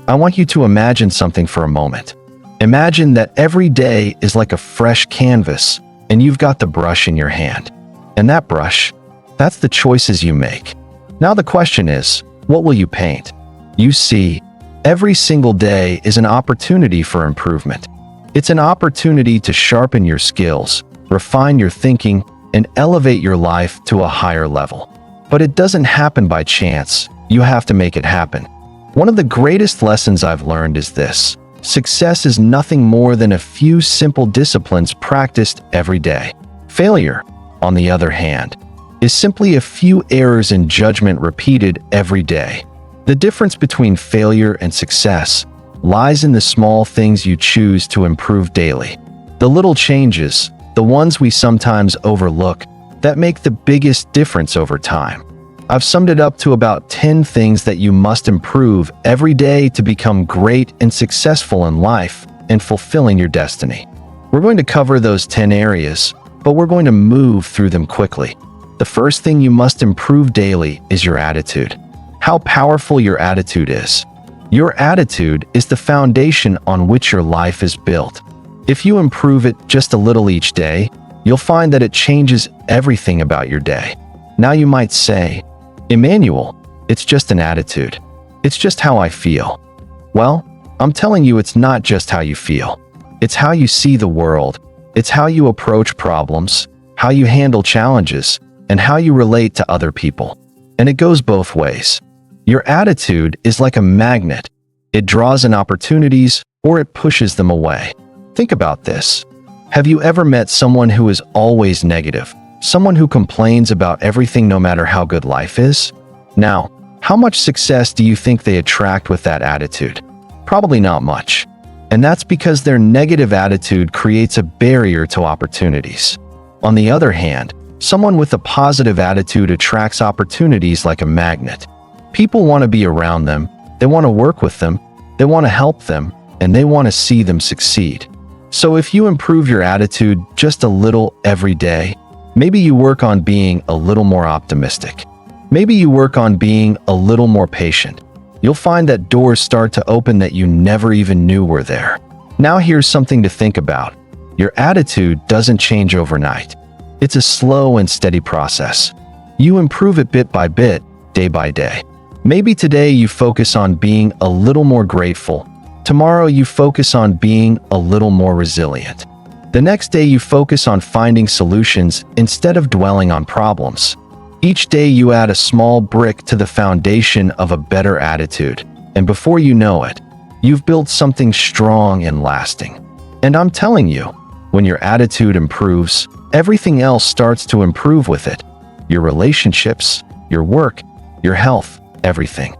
I want you to imagine something for a moment. Imagine that every day is like a fresh canvas, and you've got the brush in your hand. And that brush, that's the choices you make. Now the question is, what will you paint? You see, every single day is an opportunity for improvement. It's an opportunity to sharpen your skills, refine your thinking, and elevate your life to a higher level. But it doesn't happen by chance. You have to make it happen. One of the greatest lessons I've learned is this: success is nothing more than a few simple disciplines practiced every day. Failure, on the other hand, is simply a few errors in judgment repeated every day. The difference between failure and success lies in the small things you choose to improve daily. The little changes, the ones we sometimes overlook, that make the biggest difference over time. I've summed it up to about 10 things that you must improve every day to become great and successful in life and fulfilling your destiny. We're going to cover those 10 areas, but we're going to move through them quickly. The first thing you must improve daily is your attitude. How powerful your attitude is. Your attitude is the foundation on which your life is built. If you improve it just a little each day, you'll find that it changes everything about your day. Now you might say, Emmanuel, it's just an attitude. It's just how I feel. Well, I'm telling you, it's not just how you feel. It's how you see the world. It's how you approach problems, how you handle challenges, and how you relate to other people. And it goes both ways. Your attitude is like a magnet. It draws in opportunities or it pushes them away. Think about this. Have you ever met someone who is always negative? Someone who complains about everything no matter how good life is? Now, how much success do you think they attract with that attitude? Probably not much. And that's because their negative attitude creates a barrier to opportunities. On the other hand, someone with a positive attitude attracts opportunities like a magnet. People want to be around them, they want to work with them, they want to help them, and they want to see them succeed. So if you improve your attitude just a little every day, maybe you work on being a little more optimistic. Maybe you work on being a little more patient. You'll find that doors start to open that you never even knew were there. Now here's something to think about. Your attitude doesn't change overnight. It's a slow and steady process. You improve it bit by bit, day by day. Maybe today you focus on being a little more grateful. Tomorrow you focus on being a little more resilient. The next day you focus on finding solutions instead of dwelling on problems. Each day you add a small brick to the foundation of a better attitude, and before you know it, you've built something strong and lasting. And I'm telling you, when your attitude improves, everything else starts to improve with it. Your relationships, your work, your health, everything.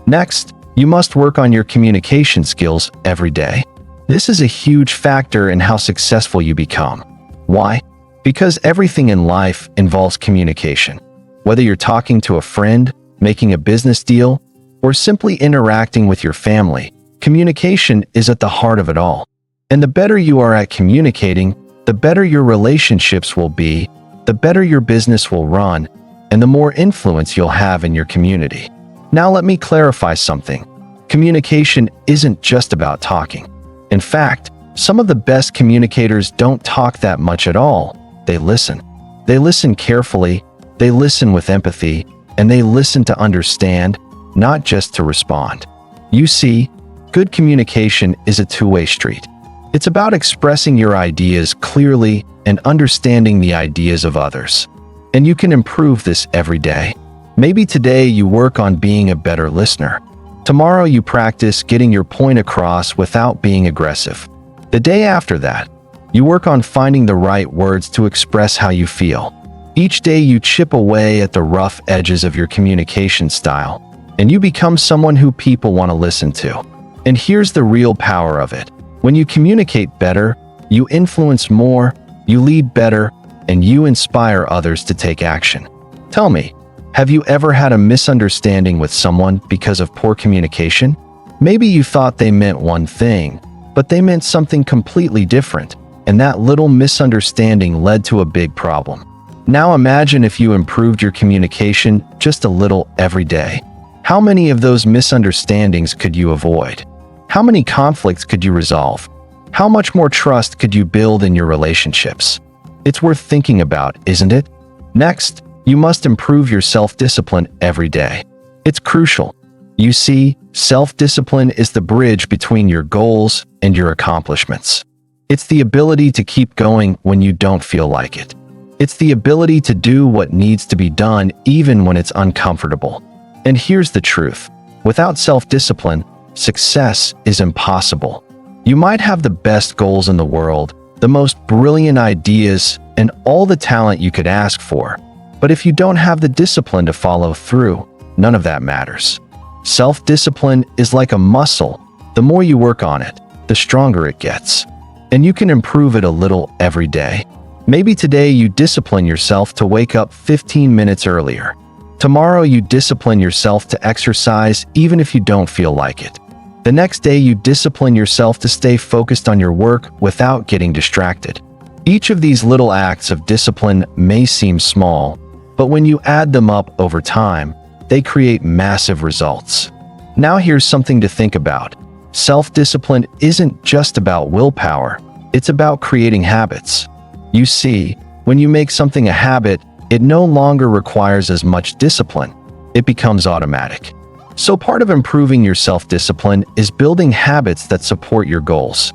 Next, you must work on your communication skills every day. This is a huge factor in how successful you become. Why? Because everything in life involves communication. Whether you're talking to a friend, making a business deal, or simply interacting with your family, communication is at the heart of it all. And the better you are at communicating, the better your relationships will be, the better your business will run, and the more influence you'll have in your community. Now let me clarify something. Communication isn't just about talking. In fact, some of the best communicators don't talk that much at all. They listen. They listen carefully, they listen with empathy, and they listen to understand, not just to respond. You see, good communication is a two-way street. It's about expressing your ideas clearly and understanding the ideas of others. And you can improve this every day. Maybe today you work on being a better listener. Tomorrow you practice getting your point across without being aggressive. The day after that, you work on finding the right words to express how you feel. Each day you chip away at the rough edges of your communication style, and you become someone who people want to listen to. And here's the real power of it. When you communicate better, you influence more, you lead better, and you inspire others to take action. Tell me, have you ever had a misunderstanding with someone because of poor communication? Maybe you thought they meant one thing, but they meant something completely different, and that little misunderstanding led to a big problem. Now imagine if you improved your communication just a little every day. How many of those misunderstandings could you avoid? How many conflicts could you resolve? How much more trust could you build in your relationships? It's worth thinking about, isn't it? Next, you must improve your self-discipline every day. It's crucial. You see, self-discipline is the bridge between your goals and your accomplishments. It's the ability to keep going when you don't feel like it. It's the ability to do what needs to be done even when it's uncomfortable. And here's the truth. Without self-discipline, success is impossible. You might have the best goals in the world, the most brilliant ideas, and all the talent you could ask for. But if you don't have the discipline to follow through, none of that matters. Self-discipline is like a muscle. The more you work on it, the stronger it gets. And you can improve it a little every day. Maybe today you discipline yourself to wake up 15 minutes earlier. Tomorrow you discipline yourself to exercise even if you don't feel like it. The next day you discipline yourself to stay focused on your work without getting distracted. Each of these little acts of discipline may seem small, but when you add them up over time, they create massive results. Now here's something to think about. Self-discipline isn't just about willpower, it's about creating habits. You see, when you make something a habit, it no longer requires as much discipline. It becomes automatic. So part of improving your self-discipline is building habits that support your goals.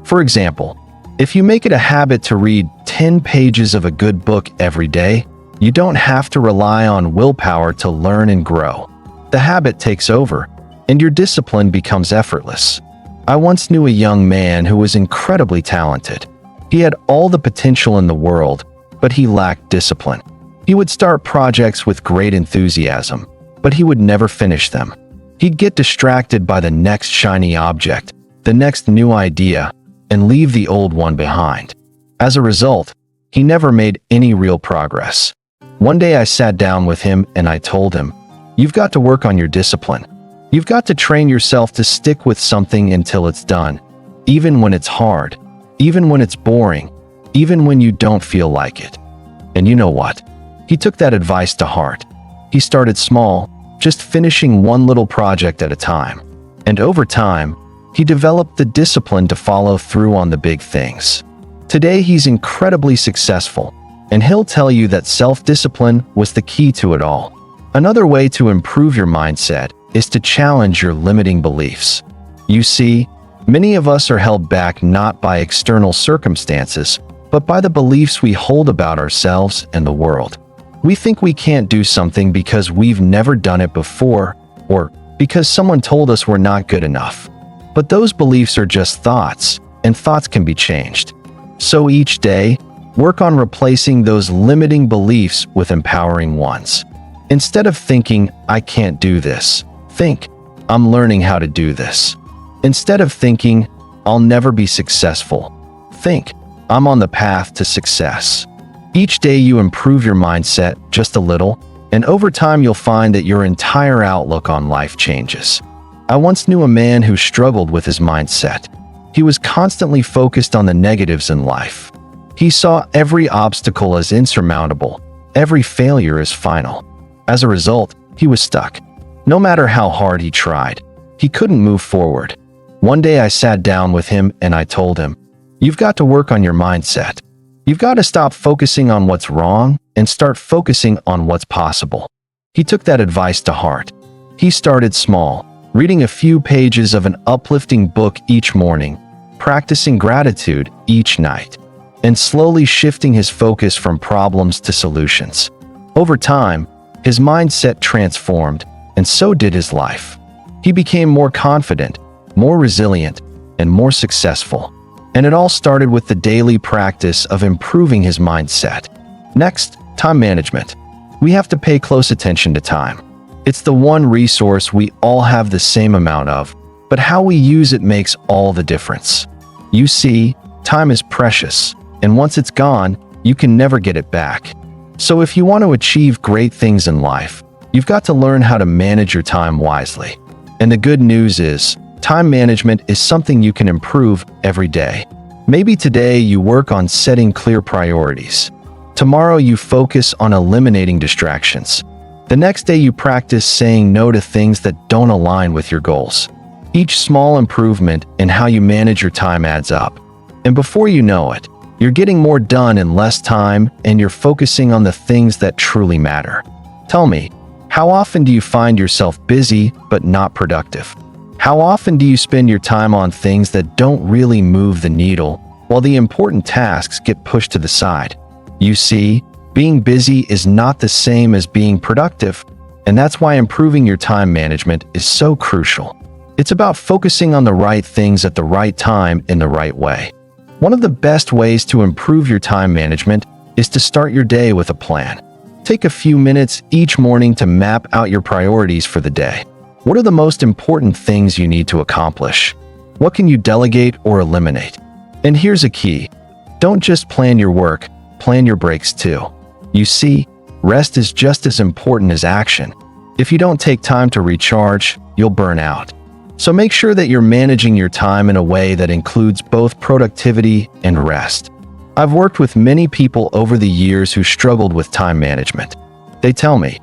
For example, if you make it a habit to read 10 pages of a good book every day, you don't have to rely on willpower to learn and grow. The habit takes over, and your discipline becomes effortless. I once knew a young man who was incredibly talented. He had all the potential in the world, but he lacked discipline. He would start projects with great enthusiasm, but he would never finish them. He'd get distracted by the next shiny object, the next new idea, and leave the old one behind. As a result, he never made any real progress. One day I sat down with him and I told him, "You've got to work on your discipline. You've got to train yourself to stick with something until it's done, even when it's hard, even when it's boring, even when you don't feel like it." And you know what? He took that advice to heart. He started small, just finishing one little project at a time. And over time, he developed the discipline to follow through on the big things. Today, he's incredibly successful, and he'll tell you that self-discipline was the key to it all. Another way to improve your mindset is to challenge your limiting beliefs. You see, many of us are held back not by external circumstances, but by the beliefs we hold about ourselves and the world. We think we can't do something because we've never done it before, or because someone told us we're not good enough. But those beliefs are just thoughts, and thoughts can be changed. So each day, work on replacing those limiting beliefs with empowering ones. Instead of thinking, "I can't do this," think, "I'm learning how to do this." Instead of thinking, "I'll never be successful," think, "I'm on the path to success." Each day you improve your mindset just a little, and over time you'll find that your entire outlook on life changes. I once knew a man who struggled with his mindset. He was constantly focused on the negatives in life. He saw every obstacle as insurmountable, every failure as final. As a result, he was stuck. No matter how hard he tried, he couldn't move forward. One day I sat down with him and I told him, "You've got to work on your mindset. You've got to stop focusing on what's wrong and start focusing on what's possible." He took that advice to heart. He started small, reading a few pages of an uplifting book each morning, practicing gratitude each night, and slowly shifting his focus from problems to solutions. Over time, his mindset transformed, and so did his life. He became more confident, more resilient, and more successful. And it all started with the daily practice of improving his mindset. Next, time management. We have to pay close attention to time. It's the one resource we all have the same amount of, but how we use it makes all the difference. You see, time is precious, and once it's gone, you can never get it back. So if you want to achieve great things in life, you've got to learn how to manage your time wisely. And the good news is, time management is something you can improve every day. Maybe today you work on setting clear priorities. Tomorrow you focus on eliminating distractions. The next day you practice saying no to things that don't align with your goals. Each small improvement in how you manage your time adds up. And before you know it, you're getting more done in less time and you're focusing on the things that truly matter. Tell me, how often do you find yourself busy but not productive? How often do you spend your time on things that don't really move the needle, while the important tasks get pushed to the side? You see, being busy is not the same as being productive, and that's why improving your time management is so crucial. It's about focusing on the right things at the right time in the right way. One of the best ways to improve your time management is to start your day with a plan. Take a few minutes each morning to map out your priorities for the day. What are the most important things you need to accomplish? What can you delegate or eliminate? And here's a key. Don't just plan your work, plan your breaks too. You see, rest is just as important as action. If you don't take time to recharge, you'll burn out. So make sure that you're managing your time in a way that includes both productivity and rest. I've worked with many people over the years who struggled with time management. They tell me,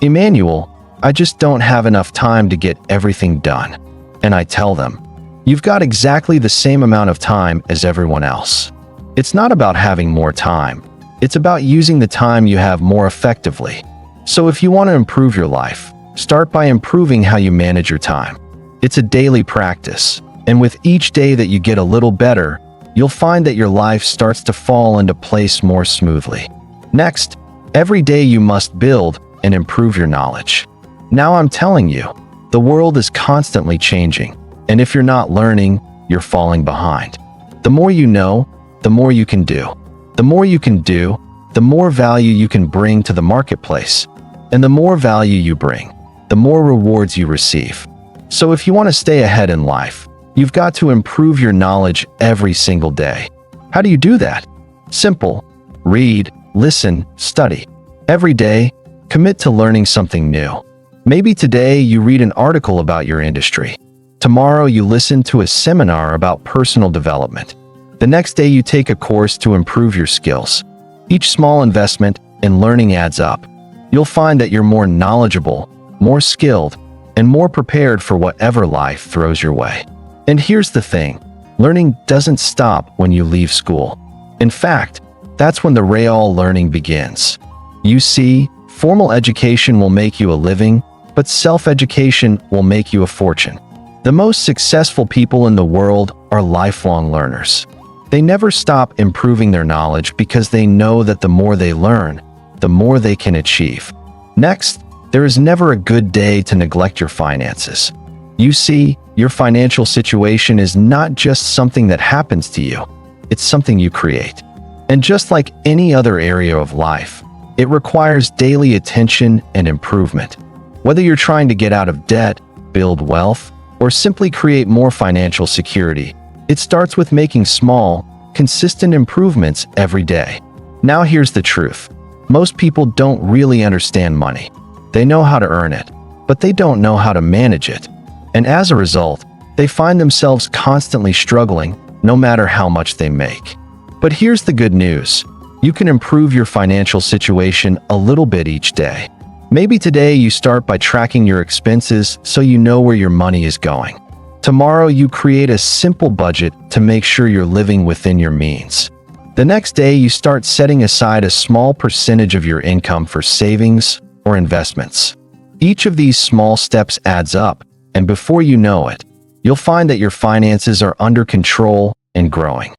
"Emmanuel, I just don't have enough time to get everything done." And I tell them, "You've got exactly the same amount of time as everyone else. It's not about having more time. It's about using the time you have more effectively." So if you want to improve your life, start by improving how you manage your time. It's a daily practice, and with each day that you get a little better, you'll find that your life starts to fall into place more smoothly. Next, every day you must build and improve your knowledge. Now I'm telling you, the world is constantly changing, and if you're not learning, you're falling behind. The more you know, the more you can do. The more you can do, the more value you can bring to the marketplace. And the more value you bring, the more rewards you receive. So if you want to stay ahead in life, you've got to improve your knowledge every single day. How do you do that? Simple. Read, listen, study. Every day, commit to learning something new. Maybe today you read an article about your industry. Tomorrow you listen to a seminar about personal development. The next day you take a course to improve your skills. Each small investment in learning adds up. You'll find that you're more knowledgeable, more skilled, and more prepared for whatever life throws your way. And here's the thing, learning doesn't stop when you leave school. In fact, that's when the real learning begins. You see, formal education will make you a living, but self-education will make you a fortune. The most successful people in the world are lifelong learners. They never stop improving their knowledge because they know that the more they learn, the more they can achieve. Next, there is never a good day to neglect your finances. You see, your financial situation is not just something that happens to you, it's something you create. And just like any other area of life, it requires daily attention and improvement. Whether you're trying to get out of debt, build wealth, or simply create more financial security, it starts with making small, consistent improvements every day. Now here's the truth. Most people don't really understand money. They know how to earn it, but they don't know how to manage it. And as a result, they find themselves constantly struggling, no matter how much they make. But here's the good news. You can improve your financial situation a little bit each day. Maybe today you start by tracking your expenses so you know where your money is going. Tomorrow you create a simple budget to make sure you're living within your means. The next day you start setting aside a small percentage of your income for savings or investments. Each of these small steps adds up, and before you know it, you'll find that your finances are under control and growing.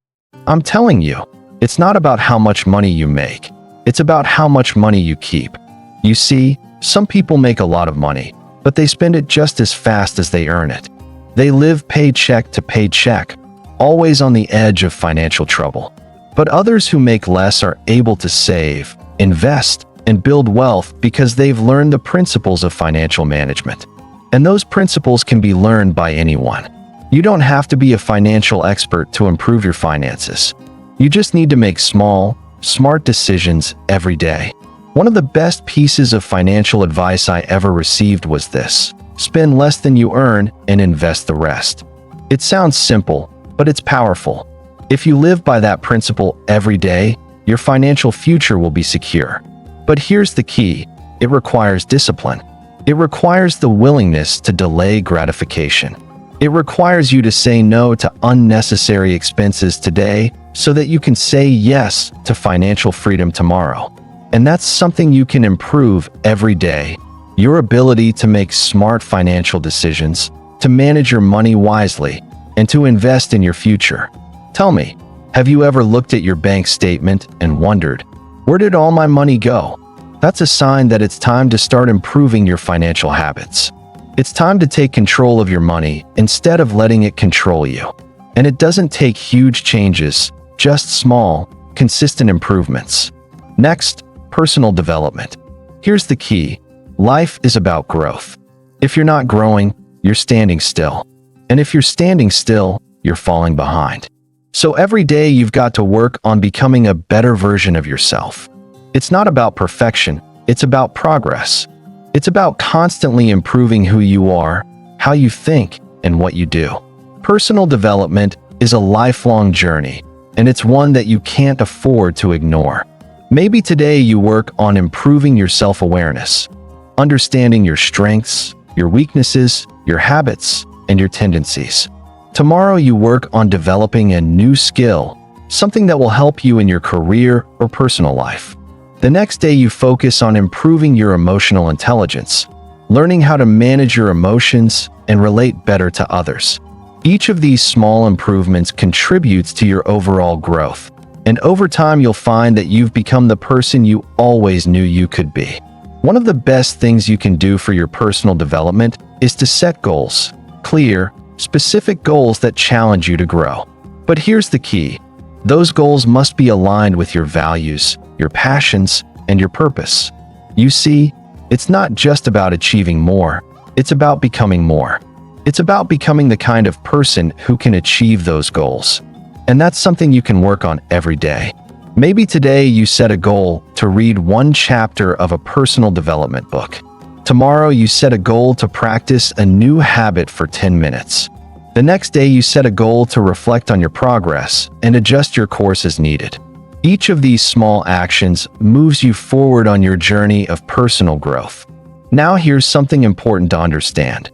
I'm telling you, it's not about how much money you make. It's about how much money you keep. You see, some people make a lot of money, but they spend it just as fast as they earn it. They live paycheck to paycheck, always on the edge of financial trouble. But others who make less are able to save, invest, and build wealth because they've learned the principles of financial management. And those principles can be learned by anyone. You don't have to be a financial expert to improve your finances. You just need to make small, smart decisions every day. One of the best pieces of financial advice I ever received was this: spend less than you earn and invest the rest. It sounds simple, but it's powerful. If you live by that principle every day, your financial future will be secure. But here's the key: It requires discipline. It requires the willingness to delay gratification. It requires you to say no to unnecessary expenses today so that you can say yes to financial freedom tomorrow. And that's something you can improve every day. Your ability to make smart financial decisions, to manage your money wisely, and to invest in your future. Tell me, have you ever looked at your bank statement and wondered, where did all my money go? That's a sign that it's time to start improving your financial habits. It's time to take control of your money instead of letting it control you. And it doesn't take huge changes, just small, consistent improvements. Next, personal development. Here's the key. Life is about growth. If you're not growing, you're standing still. And if you're standing still, you're falling behind. So every day you've got to work on becoming a better version of yourself. It's not about perfection, it's about progress. It's about constantly improving who you are, how you think, and what you do. Personal development is a lifelong journey, and it's one that you can't afford to ignore. Maybe today you work on improving your self-awareness, understanding your strengths, your weaknesses, your habits, and your tendencies. Tomorrow you work on developing a new skill, something that will help you in your career or personal life. The next day you focus on improving your emotional intelligence, learning how to manage your emotions and relate better to others. Each of these small improvements contributes to your overall growth, and over time you'll find that you've become the person you always knew you could be. One of the best things you can do for your personal development is to set goals, clear, specific goals that challenge you to grow. But here's the key. Those goals must be aligned with your values, your passions, and your purpose. You see, it's not just about achieving more, it's about becoming more. It's about becoming the kind of person who can achieve those goals. And that's something you can work on every day. Maybe today you set a goal to read one chapter of a personal development book. Tomorrow you set a goal to practice a new habit for 10 minutes. The next day you set a goal to reflect on your progress and adjust your course as needed. Each of these small actions moves you forward on your journey of personal growth. Now here's something important to understand.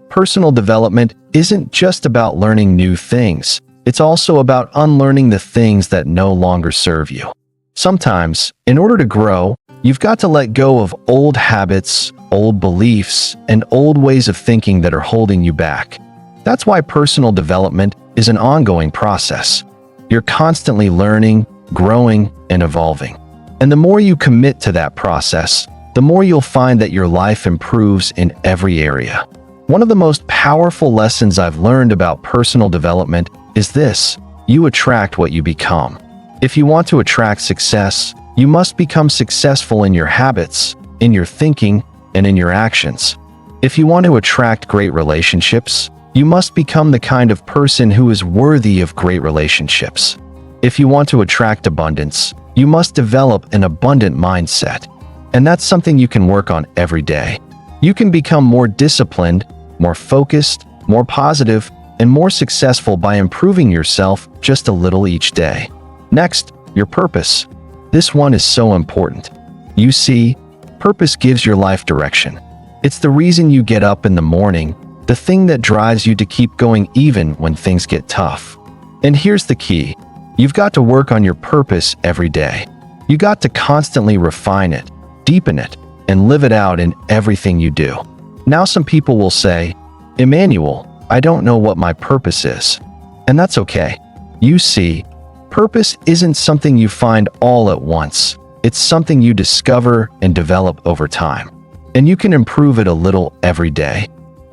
Personal development isn't just about learning new things. It's also about unlearning the things that no longer serve you. Sometimes, in order to grow, you've got to let go of old habits, old beliefs, and old ways of thinking that are holding you back. That's why personal development is an ongoing process. You're constantly learning, growing, and evolving. And the more you commit to that process, the more you'll find that your life improves in every area. One of the most powerful lessons I've learned about personal development is this: you attract what you become. If you want to attract success, you must become successful in your habits, in your thinking, and in your actions. If you want to attract great relationships, you must become the kind of person who is worthy of great relationships. If you want to attract abundance, you must develop an abundant mindset. And that's something you can work on every day. You can become more disciplined, more focused, more positive, and more successful by improving yourself just a little each day. Next, your purpose. This one is so important. You see, purpose gives your life direction. It's the reason you get up in the morning, the thing that drives you to keep going even when things get tough. And here's the key. You've got to work on your purpose every day. You got to constantly refine it, deepen it, and live it out in everything you do. Now some people will say, "Emmanuel, I don't know what my purpose is." And that's okay. You see, purpose isn't something you find all at once. It's something you discover and develop over time. And you can improve it a little every day.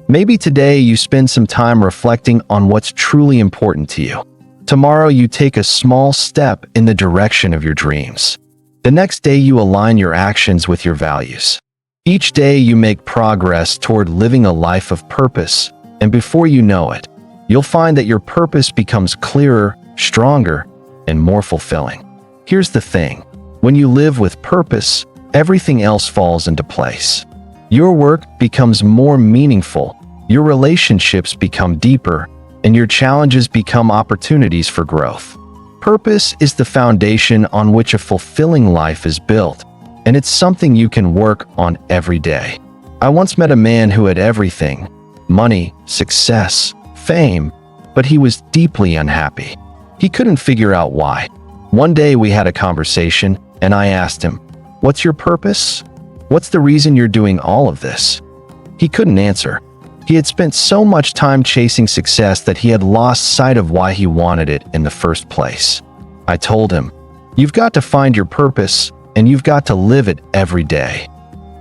Maybe today you spend some time reflecting on what's truly important to you. Tomorrow you take a small step in the direction of your dreams. The next day you align your actions with your values. Each day you make progress toward living a life of purpose, and before you know it, you'll find that your purpose becomes clearer, stronger, and more fulfilling. Here's the thing. When you live with purpose, everything else falls into place. Your work becomes more meaningful, your relationships become deeper, and your challenges become opportunities for growth. Purpose is the foundation on which a fulfilling life is built. and it's something you can work on every day. I once met a man who had everything: money, success, fame, but he was deeply unhappy. He couldn't figure out why. One day we had a conversation, and I asked him, "What's your purpose? What's the reason you're doing all of this?" He couldn't answer. He had spent so much time chasing success that he had lost sight of why he wanted it in the first place. I told him, "You've got to find your purpose, and you've got to live it every day."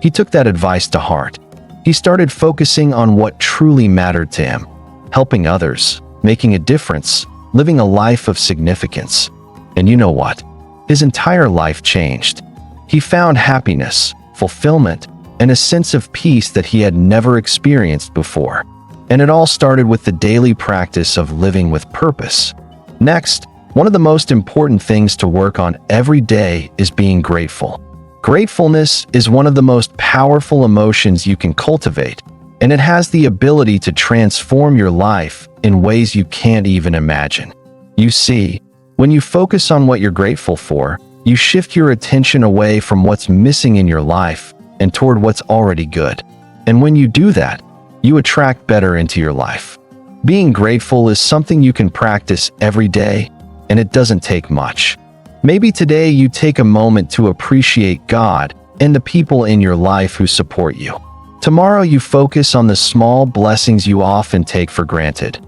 He took that advice to heart. He started focusing on what truly mattered to him: helping others, making a difference, living a life of significance. And you know what? His entire life changed. He found happiness, fulfillment, and a sense of peace that he had never experienced before. And it all started with the daily practice of living with purpose. Next, one of the most important things to work on every day is being grateful. Gratefulness is one of the most powerful emotions you can cultivate, and it has the ability to transform your life in ways you can't even imagine. You see, when you focus on what you're grateful for, you shift your attention away from what's missing in your life and toward what's already good. And when you do that, you attract better into your life. Being grateful is something you can practice every day, and it doesn't take much. Maybe today you take a moment to appreciate God and the people in your life who support you. Tomorrow you focus on the small blessings you often take for granted.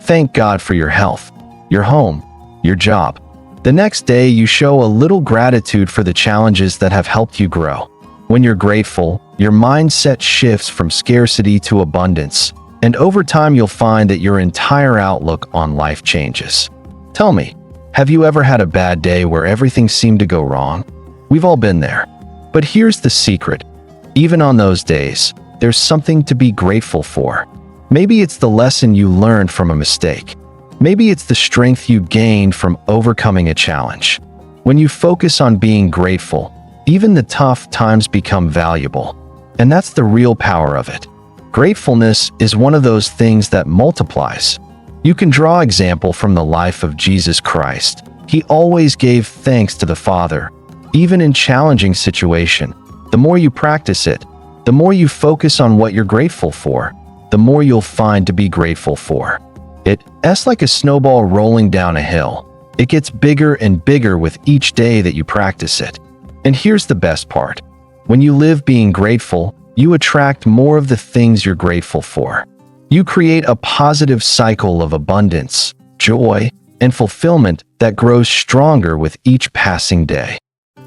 Thank God for your health, your home, your job. The next day you show a little gratitude for the challenges that have helped you grow. When you're grateful, your mindset shifts from scarcity to abundance, and over time you'll find that your entire outlook on life changes. Tell me, have you ever had a bad day where everything seemed to go wrong? We've all been there. But here's the secret. Even on those days, there's something to be grateful for. Maybe it's the lesson you learned from a mistake. Maybe it's the strength you gained from overcoming a challenge. When you focus on being grateful, even the tough times become valuable. And that's the real power of it. Gratefulness is one of those things that multiplies. You can draw example from the life of Jesus Christ. He always gave thanks to the Father, even in challenging situations. The more you practice it, the more you focus on what you're grateful for, the more you'll find to be grateful for. It's like a snowball rolling down a hill. It gets bigger and bigger with each day that you practice it. And here's the best part. When you live being grateful, you attract more of the things you're grateful for. You create a positive cycle of abundance, joy, and fulfillment that grows stronger with each passing day.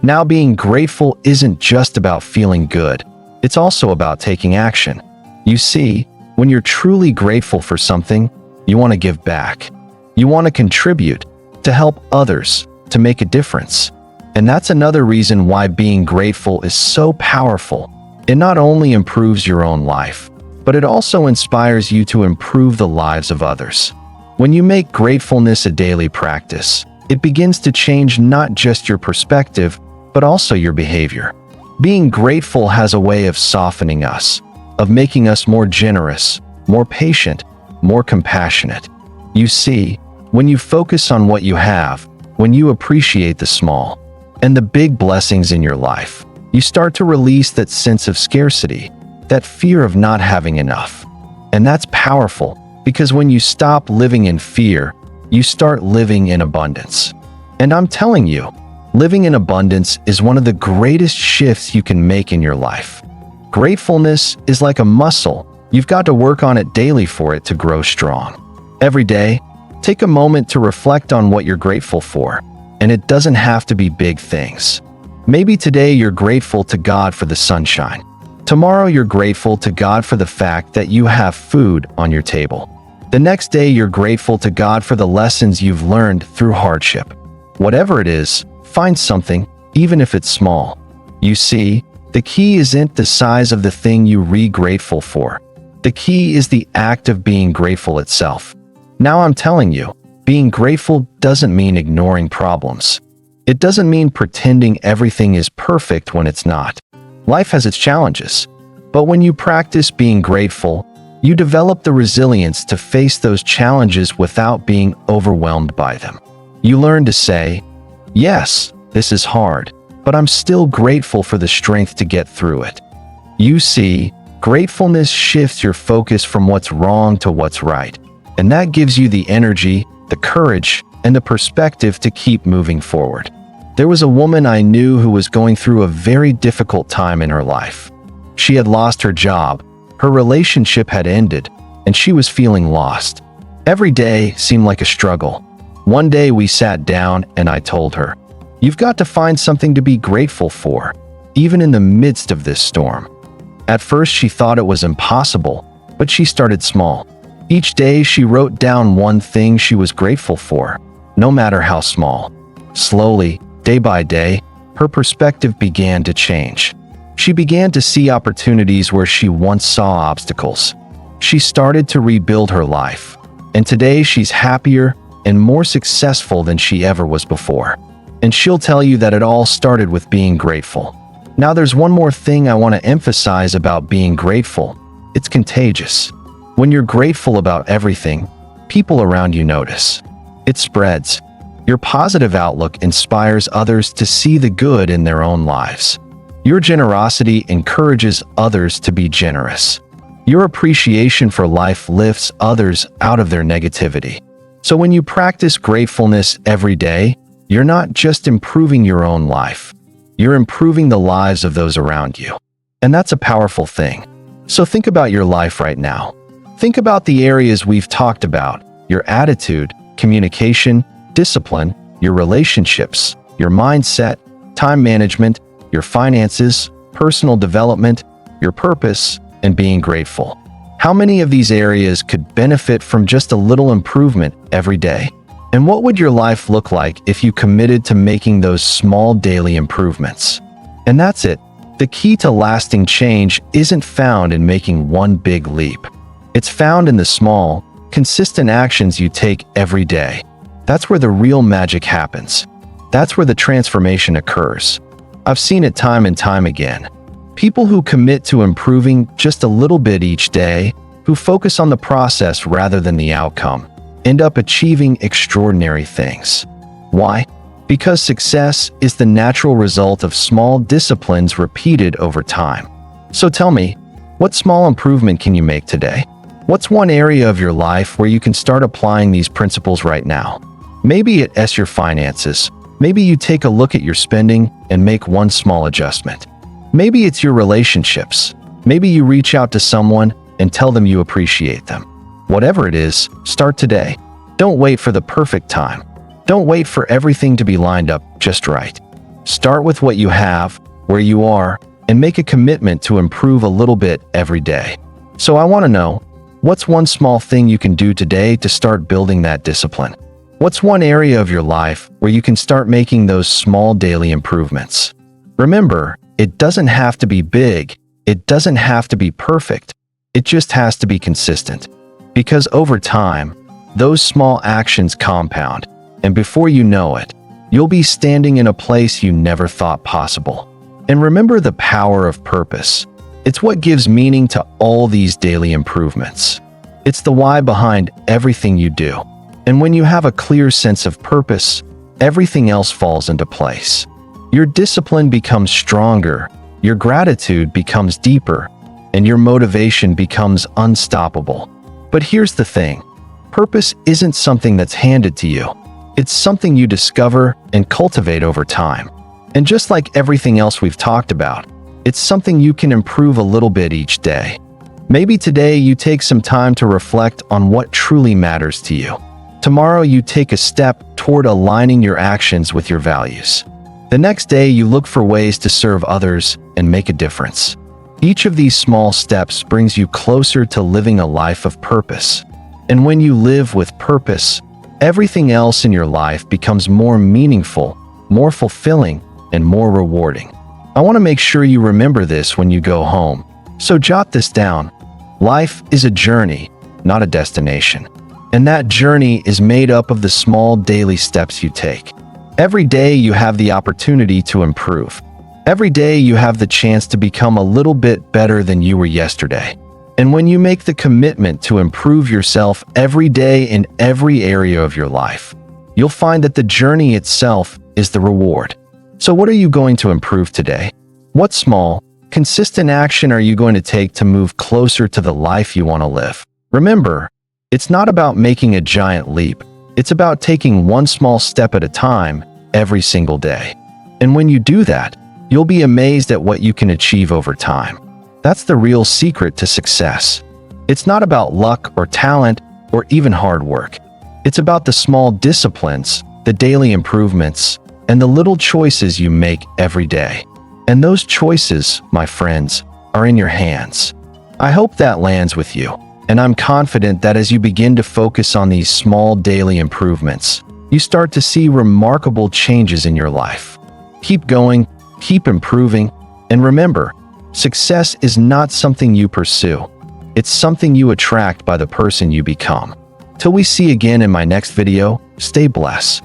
Now, being grateful isn't just about feeling good. It's also about taking action. You see, when you're truly grateful for something, you want to give back. You want to contribute, to help others, to make a difference. And that's another reason why being grateful is so powerful. It not only improves your own life, but it also inspires you to improve the lives of others. When you make gratefulness a daily practice, it begins to change not just your perspective, but also your behavior. Being grateful has a way of softening us, of making us more generous, more patient, more compassionate. You see, when you focus on what you have, when you appreciate the small and the big blessings in your life, you start to release that sense of scarcity, that fear of not having enough. And that's powerful, because when you stop living in fear, you start living in abundance. And I'm telling you, living in abundance is one of the greatest shifts you can make in your life. Gratefulness is like a muscle. You've got to work on it daily for it to grow strong. Every day, take a moment to reflect on what you're grateful for. And it doesn't have to be big things. Maybe today you're grateful to God for the sunshine. Tomorrow you're grateful to God for the fact that you have food on your table. The next day you're grateful to God for the lessons you've learned through hardship. Whatever it is, find something, even if it's small. You see, the key isn't the size of the thing you are grateful for. The key is the act of being grateful itself. Now I'm telling you, being grateful doesn't mean ignoring problems. It doesn't mean pretending everything is perfect when it's not. Life has its challenges. But when you practice being grateful, you develop the resilience to face those challenges without being overwhelmed by them. You learn to say, "Yes, this is hard, but I'm still grateful for the strength to get through it. You see, gratefulness shifts your focus from what's wrong to what's right, and that gives you the energy, the courage, and the perspective to keep moving forward. There was a woman I knew who was going through a very difficult time in her life. She had lost her job, her relationship had ended, and she was feeling lost. Every day seemed like a struggle. One day we sat down and I told her, "You've got to find something to be grateful for, even in the midst of this storm." At first she thought it was impossible, but she started small. Each day she wrote down one thing she was grateful for, no matter how small. Slowly, day by day, her perspective began to change. She began to see opportunities where she once saw obstacles. She started to rebuild her life, and today she's happier and more successful than she ever was before. And she'll tell you that it all started with being grateful. Now there's one more thing I want to emphasize about being grateful. It's contagious. When you're grateful about everything, people around you notice. It spreads. Your positive outlook inspires others to see the good in their own lives. Your generosity encourages others to be generous. Your appreciation for life lifts others out of their negativity. So when you practice gratefulness every day, you're not just improving your own life, you're improving the lives of those around you. And that's a powerful thing. So think about your life right now. Think about the areas we've talked about: your attitude, communication, discipline, your relationships, your mindset, time management, your finances, personal development, your purpose, and being grateful. How many of these areas could benefit from just a little improvement every day? And what would your life look like if you committed to making those small daily improvements? And that's it. The key to lasting change isn't found in making one big leap. It's found in the small, consistent actions you take every day. That's where the real magic happens. That's where the transformation occurs. I've seen it time and time again. People who commit to improving just a little bit each day, who focus on the process rather than the outcome, end up achieving extraordinary things. Why? Because success is the natural result of small disciplines repeated over time. So tell me, what small improvement can you make today? What's one area of your life where you can start applying these principles right now? Maybe it's your finances. Maybe you take a look at your spending and make one small adjustment. Maybe it's your relationships. Maybe you reach out to someone and tell them you appreciate them. Whatever it is, start today. Don't wait for the perfect time. Don't wait for everything to be lined up just right. Start with what you have, where you are, and make a commitment to improve a little bit every day. So I want to know, what's one small thing you can do today to start building that discipline? What's one area of your life where you can start making those small daily improvements? Remember, it doesn't have to be big. It doesn't have to be perfect. It just has to be consistent. Because over time, those small actions compound, and before you know it, you'll be standing in a place you never thought possible. And remember the power of purpose. It's what gives meaning to all these daily improvements. It's the why behind everything you do. And when you have a clear sense of purpose, everything else falls into place. Your discipline becomes stronger, your gratitude becomes deeper, and your motivation becomes unstoppable. But here's the thing. Purpose isn't something that's handed to you. It's something you discover and cultivate over time. And just like everything else we've talked about, it's something you can improve a little bit each day. Maybe today you take some time to reflect on what truly matters to you. Tomorrow you take a step toward aligning your actions with your values. The next day you look for ways to serve others and make a difference. Each of these small steps brings you closer to living a life of purpose. And when you live with purpose, everything else in your life becomes more meaningful, more fulfilling, and more rewarding. I want to make sure you remember this when you go home. So jot this down. Life is a journey, not a destination. And that journey is made up of the small daily steps you take. Every day you have the opportunity to improve. Every day you have the chance to become a little bit better than you were yesterday. And when you make the commitment to improve yourself every day in every area of your life, you'll find that the journey itself is the reward. So what are you going to improve today? What small, consistent action are you going to take to move closer to the life you want to live? Remember, it's not about making a giant leap. It's about taking one small step at a time every single day. And when you do that, you'll be amazed at what you can achieve over time. That's the real secret to success. It's not about luck or talent or even hard work. It's about the small disciplines, the daily improvements, and the little choices you make every day. And those choices, my friends, are in your hands. I hope that lands with you, and I'm confident that as you begin to focus on these small daily improvements, you start to see remarkable changes in your life. Keep going, keep improving, and remember, success is not something you pursue. It's something you attract by the person you become. Till we see again in my next video, stay blessed.